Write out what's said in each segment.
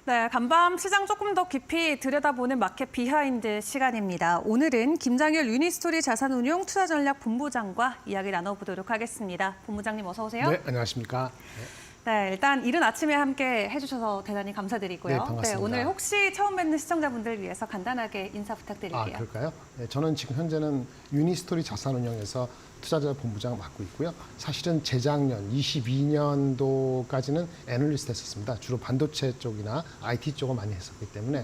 네, 간밤 시장 조금 더 깊이 들여다보는 마켓 비하인드 시간입니다. 오늘은 김장일 유니스토리 자산운용 투자전략본부장과 이야기 나눠보도록 하겠습니다. 본부장님 어서 오세요. 네, 안녕하십니까. 네, 일단 이른 아침에 함께 해주셔서 대단히 감사드리고요. 네, 반갑습니다. 오늘 혹시 처음 뵙는 시청자분들 위해서 간단하게 인사 부탁드릴게요. 아, 그럴까요? 네, 저는 지금 현재는 유니스토리 자산운용에서 투자자 본부장을 맡고 있고요. 사실은 재작년 22년도까지는 애널리스트 했었습니다. 주로 반도체 쪽이나 IT 쪽을 많이 했었기 때문에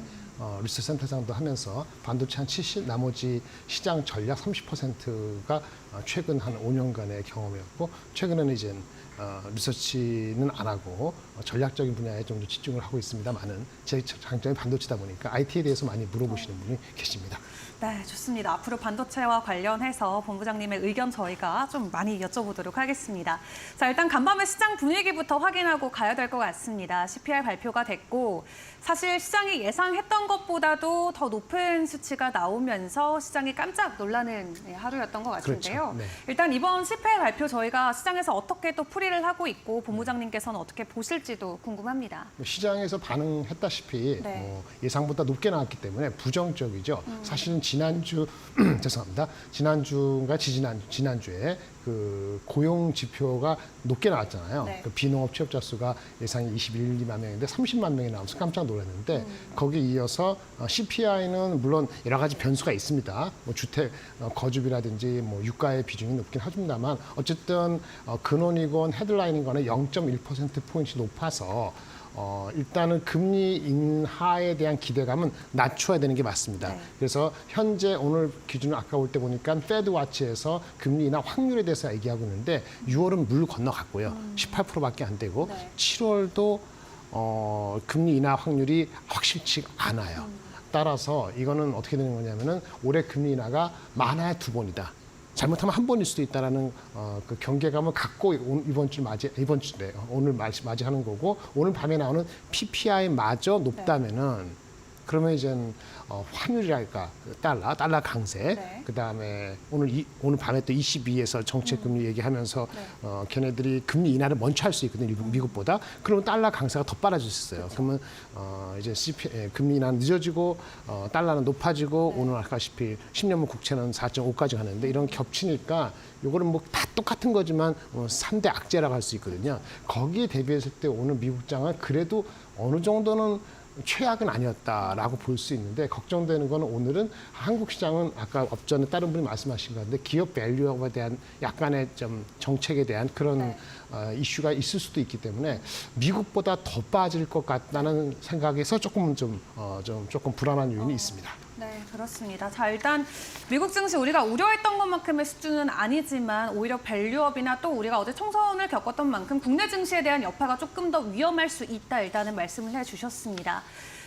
리서치 센터장도 하면서 반도체 한 70, 나머지 시장 전략 30%가 최근 한 5년간의 경험이었고, 최근에는 이제 리서치는 안 하고 전략적인 분야에 좀 더 집중을 하고 있습니다만은 제 장점이 반도체다 보니까 IT에 대해서 많이 물어보시는 분이 계십니다. 네, 좋습니다. 앞으로 반도체와 관련해서 본부장님의 의견 저희가 좀 많이 여쭤보도록 하겠습니다. 자, 일단 간밤에 시장 분위기부터 확인하고 가야 될 것 같습니다. CPI 발표가 됐고 사실 시장이 예상했던 것보다도 더 높은 수치가 나오면서 시장이 깜짝 놀라는 하루였던 것 같은데요. 그렇죠. 네. 일단 이번 CPI 발표 저희가 시장에서 어떻게 또 풀이를 하고 있고 본부장님께서는 어떻게 보실지도 궁금합니다. 시장에서 반응했다시피 네. 예상보다 높게 나왔기 때문에 부정적이죠. 사실은 지난주 죄송합니다. 지난주인가 지난주에 그 고용 지표가 높게 나왔잖아요. 네. 그 비농업 취업자 수가 예상이 21만 명인데 30만 명이 나와서 깜짝 놀랐는데 거기에 이어서 CPI는 물론 여러 가지 변수가 있습니다. 뭐 주택 거주비라든지 뭐 유가의 비중이 높긴 하지만 어쨌든 근원이건 헤드라인이건 0.1% 포인트 높아서 일단은 금리 인하에 대한 기대감은 낮춰야 되는 게 맞습니다. 네. 그래서 현재 오늘 기준으로 아까 올 때 보니까 패드와치에서 금리 인하 확률에 대해서 얘기하고 있는데 6월은 물 건너갔고요. 18%밖에 안 되고 네. 7월도 금리 인하 확률이 확실치 않아요. 따라서 이거는 어떻게 되는 거냐면은 올해 금리 인하가 많아야 2번이다. 잘못하면 한 번일 수도 있다라는 그 경계감을 갖고 이번 주인데 오늘 맞이하는 거고, 오늘 밤에 나오는 PPI마저 높다면은 그러면 이제 환율이랄까 달러 강세, 네. 그다음에 오늘 밤에 또 ECB에서 정책 금리 얘기하면서 걔네들이 금리 인하를 먼저 할 수 있거든요, 미국보다. 그러면 달러 강세가 더 빨라질 수 있어요. 그러면 이제 금리 인하는 늦어지고 달러는 높아지고 오늘 아까시피 10년물 국채는 4.5까지 가는데 이런 겹치니까 요거는 뭐 다 똑같은 거지만 3대 악재라고 할 수 있거든요. 거기에 대비했을 때 오늘 미국장은 그래도 어느 정도는 최악은 아니었다라고 볼 수 있는데, 걱정되는 거는 오늘은 한국 시장은 아까 업전에 다른 분이 말씀하신 건데 기업 밸류업에 대한 약간의 좀 정책에 대한 그런 이슈가 있을 수도 있기 때문에 미국보다 더 빠질 것 같다는 생각에서 조금 불안한 요인이 있습니다. 네, 그렇습니다. 자, 일단 미국 증시 우리가 우려했던 것만큼의 수준은 아니지만 오히려 밸류업이나 또 우리가 어제 총선을 겪었던 만큼 국내 증시에 대한 여파가 조금 더 위험할 수 있다, 일단은 말씀을 해주셨습니다.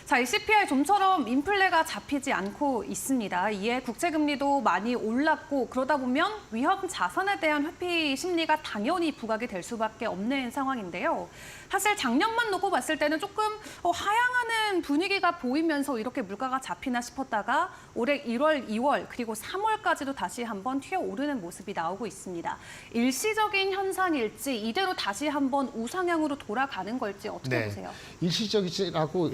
자, 이 CPI 좀처럼 인플레가 잡히지 않고 있습니다. 이에 국채금리도 많이 올랐고 그러다 보면 위험 자산에 대한 회피 심리가 당연히 부각이 될 수밖에 없는 상황인데요. 사실 작년만 놓고 봤을 때는 조금 하향하는 분위기가 보이면서 이렇게 물가가 잡히나 싶었다가 올해 1월, 2월 그리고 3월까지도 다시 한번 튀어오르는 모습이 나오고 있습니다. 일시적인 현상일지 이대로 다시 한번 우상향으로 돌아가는 걸지 어떻게 보세요? 일시적이라고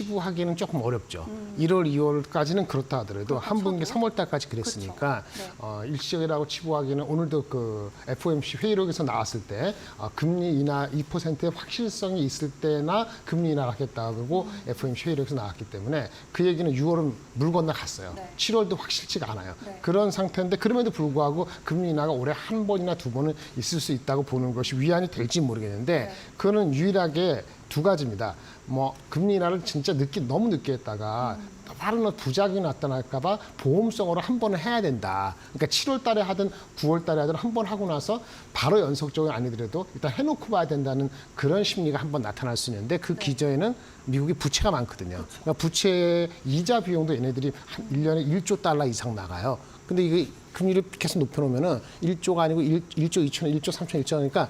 치부하기는 조금 어렵죠. 1월, 2월까지는 그렇다 하더라도 한 분기 3월 달까지 그랬으니까 그렇죠. 네. 일시적이라고 치부하기는, 오늘도 그 FOMC 회의록에서 나왔을 때 금리 인하 2%의 확실성이 있을 때나 금리 인하를 하겠다 그러고 FOMC 회의록에서 나왔기 때문에 그 얘기는 6월은 물 건너갔어요. 네. 7월도 확실치가 않아요. 네. 그런 상태인데 그럼에도 불구하고 금리 인하가 올해 한 번이나 두 번은 있을 수 있다고 보는 것이 위안이 될지 모르겠는데 네. 그거는 유일하게 두 가지입니다. 뭐 금리 인하를 진짜 너무 늦게 했다가 다른 부작용이 나타날까 봐 보험성으로 한 번은 해야 된다. 그러니까 7월 달에 하든 9월 달에 하든 한 번 하고 나서 바로 연속적으로 아니더라도 일단 해놓고 봐야 된다는 그런 심리가 한 번 나타날 수 있는데 그 기저에는 미국이 부채가 많거든요. 그러니까 부채 이자 비용도 얘네들이 한 1년에 1조 달러 이상 나가요. 근데 이게 금리를 계속 높여놓으면은 1조가 아니고 1조 2천, 1조 3천, 1조 하니까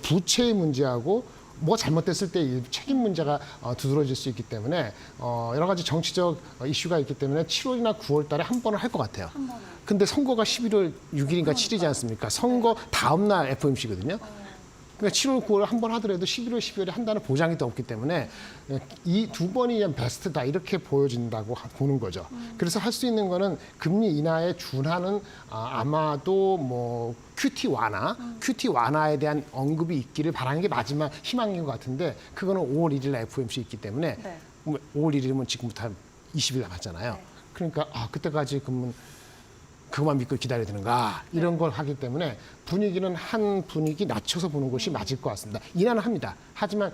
부채의 문제하고 뭐 잘못됐을 때 책임 문제가 두드러질 수 있기 때문에 여러 가지 정치적 이슈가 있기 때문에 7월이나 9월 달에 한 번을 할 것 같아요. 근데 선거가 11월 6일인가 7일이지 않습니까? 선거 다음 날 FOMC거든요. 그러니까 7월, 9월 한 번 하더라도 11월, 12월에 한다는 보장이 또 없기 때문에 이 두 번이 베스트다 이렇게 보여진다고 보는 거죠. 그래서 할 수 있는 거는 금리 인하에 준하는 아마도 뭐 QT 완화에 대한 언급이 있기를 바라는 게 마지막 희망인 것 같은데 그거는 5월 1일 날 FOMC 있기 때문에 네. 5월 1일이면 지금부터 한 20일 남았잖아요. 네. 그러니까 그때까지 그러면 그것만 믿고 기다려야 되는가 이런 걸 하기 때문에 분위기는 한 분위기 낮춰서 보는 것이 맞을 것 같습니다. 인하는 합니다. 하지만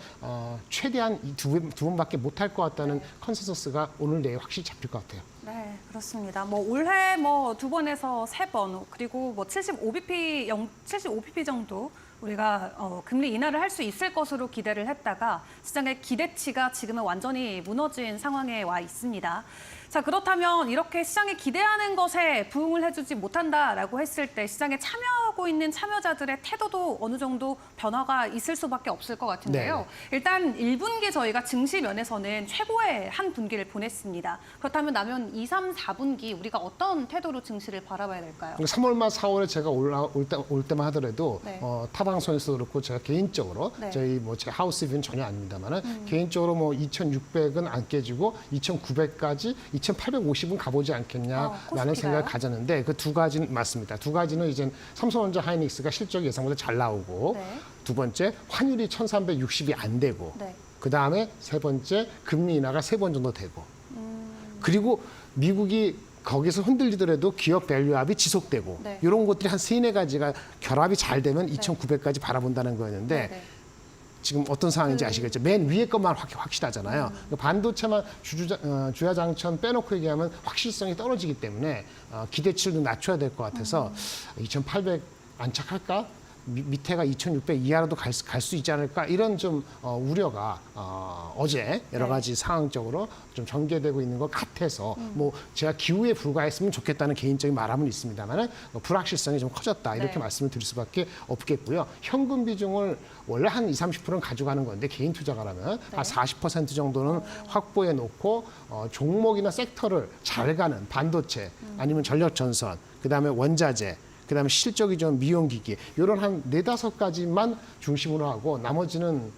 최대한 이 두 번밖에 못할 것 같다는 컨센서스가 오늘 내에 확실히 잡힐 것 같아요. 네, 그렇습니다. 뭐 올해 뭐 2번에서 3번 그리고 뭐 75bp 정도 우리가 금리 인하를 할 수 있을 것으로 기대를 했다가 시장의 기대치가 지금은 완전히 무너진 상황에 와 있습니다. 자, 그렇다면 이렇게 시장이 기대하는 것에 부응을 해주지 못한다라고 했을 때 시장에 참여하고 있는 참여자들의 태도도 어느 정도 변화가 있을 수밖에 없을 것 같은데요. 네. 일단 1분기 저희가 증시 면에서는 최고의 한 분기를 보냈습니다. 그렇다면 나면 2, 3, 4분기 우리가 어떤 태도로 증시를 바라봐야 될까요? 3월 말 4월에 제가 올 때만 하더라도 네. 타 방송에서도 그렇고 제가 개인적으로 네. 저희 뭐 제 하우스 뷰는 전혀 아닙니다만은 개인적으로 뭐 2,600은 안 깨지고 2,900까지 2,850은 가보지 않겠냐라는 코스피가요? 생각을 가졌는데 그 두 가지는 맞습니다. 두 가지는 이제 삼성전자 하이닉스가 실적 예상보다 잘 나오고 네. 두 번째 환율이 1,360이 안 되고 네. 그 다음에 세 번째 금리 인하가 3번 정도 되고 그리고 미국이 거기서 흔들리더라도 기업 밸류업이 지속되고 네. 이런 것들이 한 3-4가지가 결합이 잘 되면 2,900까지 바라본다는 거였는데 네. 지금 어떤 상황인지 아시겠죠? 맨 위에 것만 확실하잖아요. 반도체만 주야장천 빼놓고 얘기하면 확실성이 떨어지기 때문에 기대치를 좀 낮춰야 될 것 같아서 2,800 안착할까? 밑에가 2,600 이하로도 갈 수 있지 않을까 이런 좀 우려가 어제 여러 가지 상황적으로 좀 전개되고 있는 것 같아서 뭐 제가 기후에 불과했으면 좋겠다는 개인적인 바람은 있습니다만은 불확실성이 좀 커졌다 이렇게 네. 말씀을 드릴 수밖에 없겠고요. 현금 비중을 원래 한 20-30%는 가져가는 건데 개인 투자가라면 한 40% 정도는 확보해 놓고 종목이나 섹터를 잘 가는 반도체 아니면 전력 전선 그다음에 원자재 그다음에 실적이 좀 미용기기 이런 한 4-5가지만 중심으로 하고 나머지는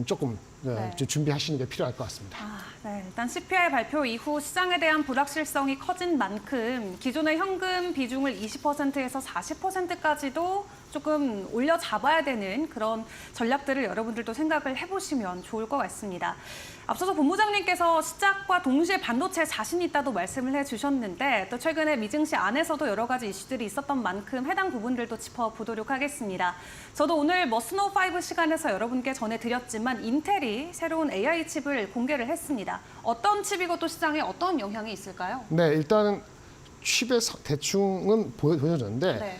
조금 네. 좀 준비하시는 게 필요할 것 같습니다. 네, 일단 CPI 발표 이후 시장에 대한 불확실성이 커진 만큼 기존의 현금 비중을 20%에서 40%까지도 조금 올려 잡아야 되는 그런 전략들을 여러분들도 생각을 해보시면 좋을 것 같습니다. 앞서서 본부장님께서 시작과 동시에 반도체에 자신 있다도 말씀을 해주셨는데 또 최근에 미증시 안에서도 여러 가지 이슈들이 있었던 만큼 해당 부분들도 짚어보도록 하겠습니다. 저도 오늘 머스노5 시간에서 여러분께 전해드렸지만 인텔이 새로운 AI 칩을 공개를 했습니다. 어떤 칩이고 또 시장에 어떤 영향이 있을까요? 네, 일단 칩의 대충은 보여줬는데 네.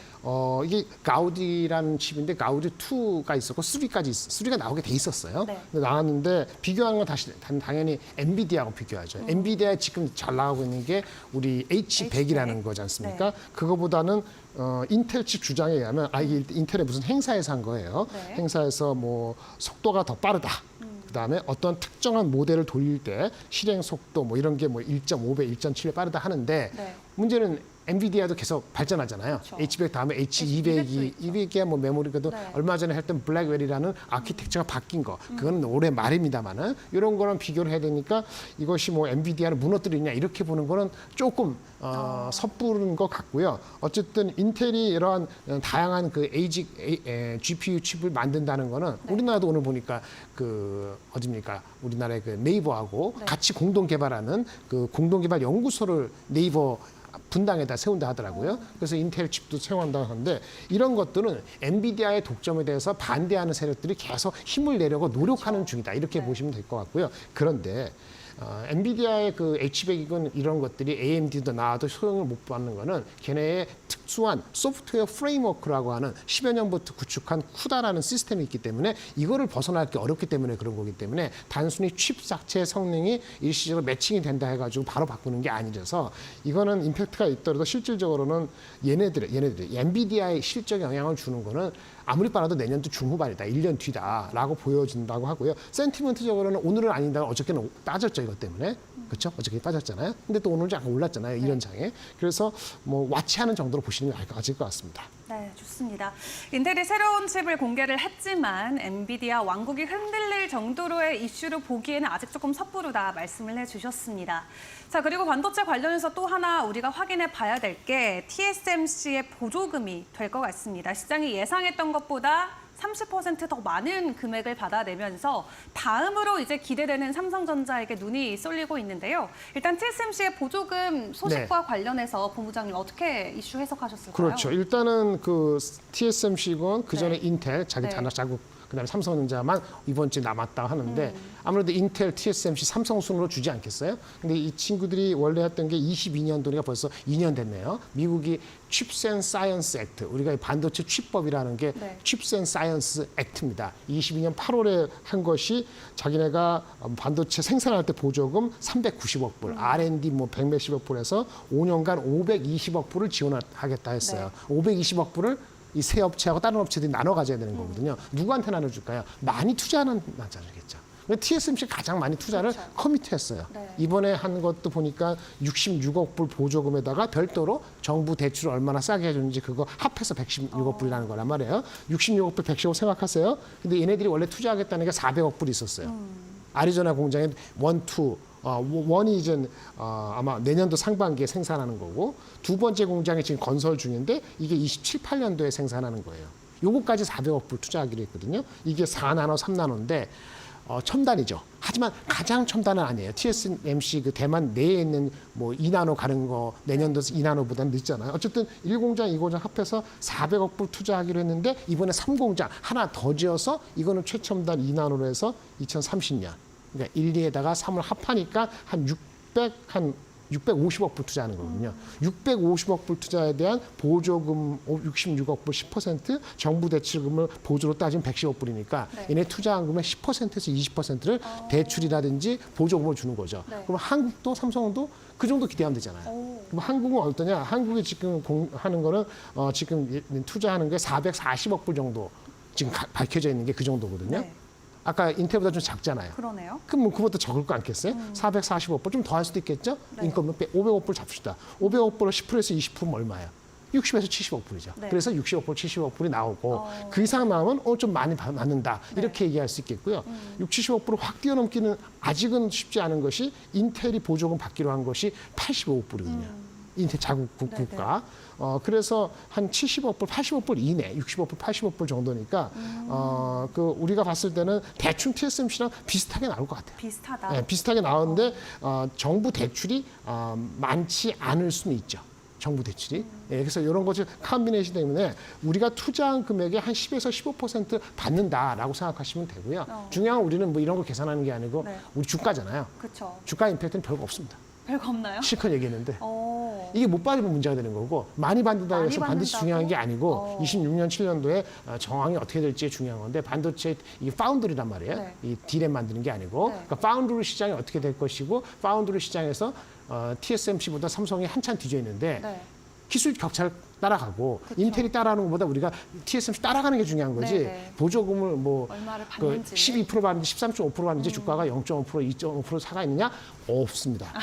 이게 가우디라는 칩인데 가우디 2가 있었고 3가 나오게 돼 있었어요. 네. 근데 나왔는데 비교하는 건 당연히 엔비디아하고 비교하죠. 엔비디아 지금 잘 나가고 있는 게 우리 H100이라는 거지 않습니까? 네. 그거보다는 인텔 칩 주장에 의하면 이게 인텔의 무슨 행사에서 한 거예요. 네. 행사에서 뭐 속도가 더 빠르다. 그다음에 어떤 특정한 모델을 돌릴 때 실행 속도 뭐 이런 게 뭐 1.5배, 1.7배 빠르다 하는데 네. 문제는 엔비디아도 계속 발전하잖아요. 그렇죠. H100 다음에 H200 도 H200이 있죠. 200개야 뭐 메모리가도 네. 얼마 전에 했던 블랙웰이라는 아키텍처가 바뀐 거. 그거는 올해 말입니다만은 이런 거랑 비교를 해야 되니까 이것이 뭐 엔비디아를 무너뜨리냐 이렇게 보는 거는 조금 섣부른 것 같고요. 어쨌든 인텔이 이러한 다양한 그 GPU 칩을 만든다는 거는 우리나라도 오늘 보니까 그 어딥니까? 우리나라의 그 네이버하고 같이 공동 개발하는 그 공동 개발 연구소를 네이버 분당에다 세운다 하더라고요. 그래서 인텔 칩도 세운다 하는데 이런 것들은 엔비디아의 독점에 대해서 반대하는 세력들이 계속 힘을 내려고 노력하는 중이다. 이렇게 보시면 될 것 같고요. 그런데 엔비디아의 그 H100이건 이런 것들이 AMD도 나와도 소용을 못 받는 거는 걔네의 특수한 소프트웨어 프레임워크라고 하는 10여 년부터 구축한 쿠다라는 시스템이 있기 때문에 이거를 벗어나기 어렵기 때문에 그런 거기 때문에 단순히 칩 자체의 성능이 일시적으로 매칭이 된다 해가지고 바로 바꾸는 게 아니라서 이거는 임팩트가 있더라도 실질적으로는 얘네들이 엔비디아의 실적 영향을 주는 거는 아무리 빨라도 내년도 중후반이다, 1년 뒤다라고 보여진다고 하고요. 센티먼트적으로는 오늘은 아니다, 어저께는 빠졌죠 이것 때문에, 그렇죠? 어저께 빠졌잖아요. 근데 또 오늘 약간 올랐잖아요, 이런 장에. 그래서 뭐 와치하는 정도로 보시는. 보시는 게 맞을 것 같습니다. 네, 좋습니다. 인텔이 새로운 칩을 공개를 했지만 엔비디아 왕국이 흔들릴 정도로의 이슈로 보기에는 아직 조금 섣부르다 말씀을 해주셨습니다. 자, 그리고 반도체 관련해서 또 하나 우리가 확인해 봐야 될 게 TSMC의 보조금이 될 것 같습니다. 시장이 예상했던 것보다 30% 더 많은 금액을 받아내면서 다음으로 이제 기대되는 삼성전자에게 눈이 쏠리고 있는데요. 일단 TSMC의 보조금 소식과 관련해서 본부장님 어떻게 이슈 해석하셨을까요? 그렇죠. 일단은 그 TSMC건 그 전에 네. 인텔 자기 네. 자국 그다음에 삼성전자만 이번 주에 남았다 하는데 아무래도 인텔, TSMC, 삼성 순으로 주지 않겠어요? 근데 이 친구들이 원래 했던 게 22년도니까 벌써 2년 됐네요. 미국이 칩스 앤 사이언스 액트, 우리가 반도체 칩법이라는 게 네. 칩스 앤 사이언스 액트입니다. 22년 8월에 한 것이 자기네가 반도체 생산할 때 보조금 390억 불, R&D 뭐 100몇십억 불에서 5년간 520억 불을 지원하겠다 했어요. 520억 불을 이 세 업체하고 다른 업체들이 나눠 가져야 되는 거거든요. 누구한테 나눠줄까요? 많이 투자하는 나눠주겠죠. TSMC 가장 많이 투자를 그렇죠. 커미트했어요. 네. 이번에 한 것도 보니까 66억 불 보조금에다가 별도로 정부 대출을 얼마나 싸게 해줬는지 그거 합해서 116억 불이라는 거란 말이에요. 66억 불, 110억 생각하세요. 근데 얘네들이 원래 투자하겠다는 게 400억 불이 있었어요. 아리조나 공장에 원이 이제 아마 내년도 상반기에 생산하는 거고 두 번째 공장이 지금 건설 중인데 이게 27, 8년도에 생산하는 거예요. 요거까지 400억 불 투자하기로 했거든요. 이게 4나노, 3나노인데 첨단이죠. 하지만 가장 첨단은 아니에요. TSMC 그 대만 내에 있는 뭐 2나노 가는 거 내년도 2나노보다는 늦잖아요. 어쨌든 1공장, 2공장 합해서 400억 불 투자하기로 했는데 이번에 3공장 하나 더 지어서 이거는 최첨단 2나노로 해서 2030년. 그러니까 1, 2에다가 3을 합하니까 한 650억 불 투자하는 거거든요. 650억 불 투자에 대한 보조금 66억 불 10%, 정부 대출금을 보조로 따지면 110억 불이니까 네. 얘네 투자한 금액 10%에서 20%를 대출이라든지 보조금을 주는 거죠. 네. 그럼 한국도 삼성도 그 정도 기대하면 되잖아요. 그럼 한국은 어떠냐? 한국이 지금 하는 거는 지금 투자하는 게 440억 불 정도 지금 밝혀져 있는 게 그 정도거든요. 네. 아까 인텔보다 좀 작잖아요. 그러네요. 그럼 뭐 그것도 적을 거 않겠어요? 445불 좀 더 할 수도 있겠죠? 네. 인건비 500억 불 잡시다. 500억 불을 10%에서 20%면 얼마예요? 60에서 70억 불이죠. 네. 그래서 60억 불, 70억 불이 나오고 그 이상 나오면 좀 많이 받는다. 이렇게 얘기할 수 있겠고요. 60, 70억 불을 확 뛰어넘기는 아직은 쉽지 않은 것이 인텔이 보조금 받기로 한 것이 85억 불이거든요. 인텔 자국 국가. 그래서 한 70억 불, 80억 불 이내, 60억 불, 80억 불 정도니까 그 우리가 봤을 때는 대충 TSMC랑 비슷하게 나올 것 같아요. 비슷하다. 네, 비슷하게 나오는데 정부 대출이 많지 않을 수는 있죠. 정부 대출이. 예, 그래서 이런 것이 컨비네이션 때문에 우리가 투자한 금액의 한 10에서 15% 받는다라고 생각하시면 되고요. 중요한 건 우리는 뭐 이런 거 계산하는 게 아니고 네. 우리 주가잖아요. 그렇죠. 주가 임팩트는 별거 없습니다. 별거 없나요? 실컷 얘기했는데. 어. 이게 못 받으면 문제가 되는 거고 많이 받는다고 해서 많이 반드시 받는다고? 중요한 게 아니고 26년, 7년도에 정황이 어떻게 될지 중요한 건데 반도체 이게 파운드리란 말이에요. 네. 이 디램 만드는 게 아니고 네. 그러니까 파운드리 시장이 어떻게 될 것이고 파운드리 시장에서 TSMC보다 삼성이 한참 뒤져 있는데 네. 기술 격차를 따라가고 그쵸. 인텔이 따라하는 것보다 우리가 TSMC 따라가는 게 중요한 거지 네네. 보조금을 뭐 얼마를 그 받는지. 12% 받는지 13.5% 받는지 주가가 0.5% 2.5% 차가 있느냐? 없습니다.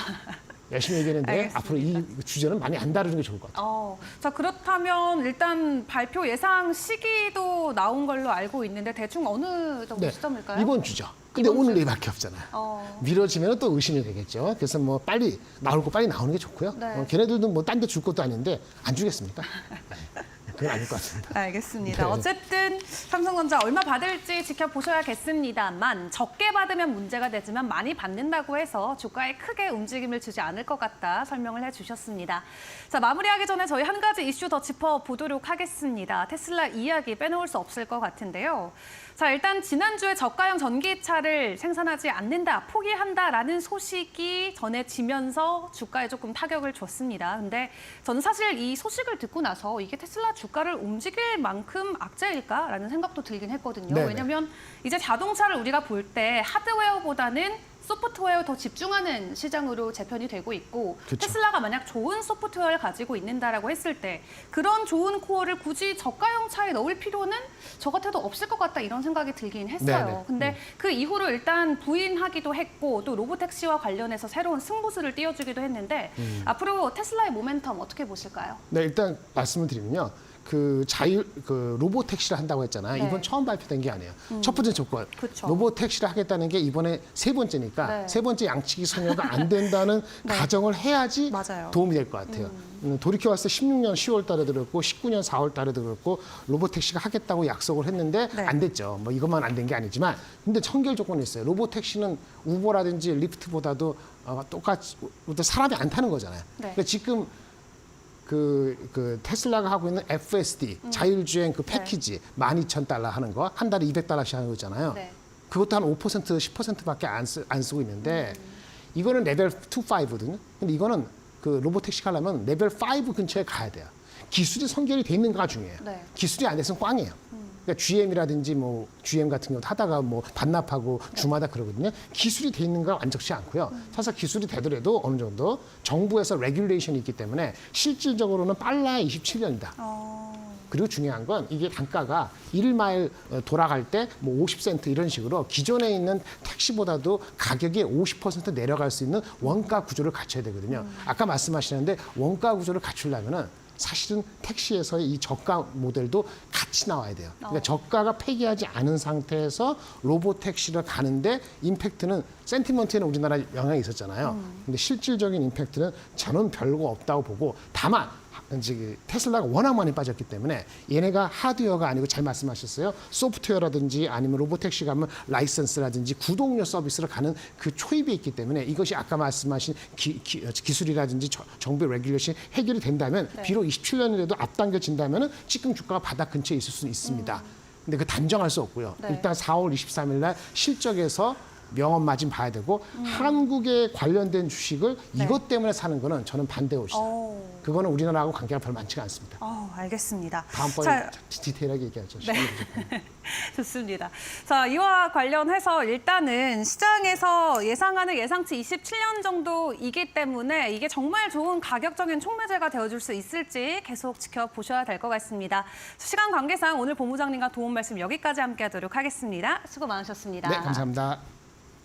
열심히 얘기했는데 알겠습니다. 앞으로 이 주제는 많이 안 다루는 게 좋을 것 같아요. 자, 그렇다면 일단 발표 예상 시기도 나온 걸로 알고 있는데 대충 어느 정도 시점일까요? 이번 주죠. 근데 이번 오늘 주. 내일밖에 없잖아요. 어. 미뤄지면 또 의심이 되겠죠. 그래서 뭐 빨리 나올 거 빨리 나오는 게 좋고요. 네. 걔네들도 뭐 딴 데 줄 것도 아닌데 안 주겠습니까? 네. 그건 아닐 것 같습니다. 알겠습니다. 네. 어쨌든 삼성전자 얼마 받을지 지켜보셔야겠습니다만 적게 받으면 문제가 되지만 많이 받는다고 해서 주가에 크게 움직임을 주지 않을 것 같다 설명을 해주셨습니다. 자, 마무리하기 전에 저희 한 가지 이슈 더 짚어보도록 하겠습니다. 테슬라 이야기 빼놓을 수 없을 것 같은데요. 자, 일단 지난주에 저가형 전기차를 생산하지 않는다, 포기한다라는 소식이 전해지면서 주가에 조금 타격을 줬습니다. 근데 저는 사실 이 소식을 듣고 나서 이게 테슬라 주가를 움직일 만큼 악재일까라는 생각도 들긴 했거든요. 네네. 왜냐하면 이제 자동차를 우리가 볼 때 하드웨어보다는 소프트웨어에 더 집중하는 시장으로 재편이 되고 있고 그쵸. 테슬라가 만약 좋은 소프트웨어를 가지고 있는다라고 했을 때 그런 좋은 코어를 굳이 저가형 차에 넣을 필요는 저 같아도 없을 것 같다 이런 생각이 들긴 했어요. 네네. 근데 그 이후로 일단 부인하기도 했고 또 로보택시와 관련해서 새로운 승부수를 띄워주기도 했는데 앞으로 테슬라의 모멘텀 어떻게 보실까요? 네, 일단 말씀을 드리면요. 그 로봇 택시를 한다고 했잖아요. 네. 이번 처음 발표된 게 아니에요. 첫 번째 조건. 그쵸. 로봇 택시를 하겠다는 게 이번에 세 번째니까 네. 세 번째 양치기 소녀가 안 된다는 가정을 해야지 맞아요. 도움이 될 것 같아요. 돌이켜 봤을 때 16년 10월 달에 들었고 19년 4월 달에 들었고 로봇 택시가 하겠다고 약속을 했는데 네. 안 됐죠. 뭐 이것만 안 된 게 아니지만 근데 청결 조건이 있어요. 로봇 택시는 우버라든지 리프트보다도 똑같이 사람이 안 타는 거잖아요. 네. 그러니까 지금 그 테슬라가 하고 있는 FSD 자율주행 그 패키지 12,000달러 하는 거 한 달에 200달러씩 하는 거 있잖아요. 네. 그것도 한 5% 10%밖에 안 쓰고 있는데 이거는 레벨 2, 5거든요. 근데 이거는 그 로봇 택시 하려면 레벨 5 근처에 가야 돼요. 기술이 선결이 돼 있는가가 중요해요. 네. 기술이 안 됐으면 꽝이에요. 그러니까 GM이라든지 뭐 GM 같은 경우 하다가 뭐 반납하고 주마다 그러거든요. 기술이 돼 있는가 완전치 않고요. 사실 기술이 되더라도 어느 정도 정부에서 레귤레이션이 있기 때문에 실질적으로는 빨라야 27년이다. 그리고 중요한 건 이게 단가가 1마일 돌아갈 때 뭐 50센트 이런 식으로 기존에 있는 택시보다도 가격이 50% 내려갈 수 있는 원가 구조를 갖춰야 되거든요. 아까 말씀하시는데 원가 구조를 갖추려면은 사실은 택시에서의 이 저가 모델도 같이 나와야 돼요. 그러니까 저가가 폐기하지 않은 상태에서 로봇 택시를 가는데 임팩트는 센티먼트에는 우리나라 영향이 있었잖아요. 근데 실질적인 임팩트는 저는 별거 없다고 보고 다만 이제 테슬라가 워낙 많이 빠졌기 때문에 얘네가 하드웨어가 아니고 잘 말씀하셨어요. 소프트웨어라든지 아니면 로보택시 가면 라이선스라든지 구독료 서비스를 가는 그 초입이 있기 때문에 이것이 아까 말씀하신 기술이라든지 정부의 레귤레이션이 해결이 된다면 비록 27년이라도 앞당겨진다면 지금 주가가 바닥 근처에 있을 수는 있습니다. 근데 그 단정할 수 없고요. 네. 일단 4월 23일 날 실적에서 명언 마진 봐야 되고 한국에 관련된 주식을 이것 때문에 사는 거는 저는 반대 옷이다. 그거는 우리나라하고 관계가 별 많지가 않습니다. 알겠습니다. 다음번에 디테일하게 얘기하죠. 좋습니다. 자, 이와 관련해서 일단은 시장에서 예상하는 예상치 27년 정도이기 때문에 이게 정말 좋은 가격적인 촉매제가 되어줄 수 있을지 계속 지켜보셔야 될 것 같습니다. 시간 관계상 오늘 본부장님과 도움 말씀 여기까지 함께하도록 하겠습니다. 수고 많으셨습니다. 네, 감사합니다.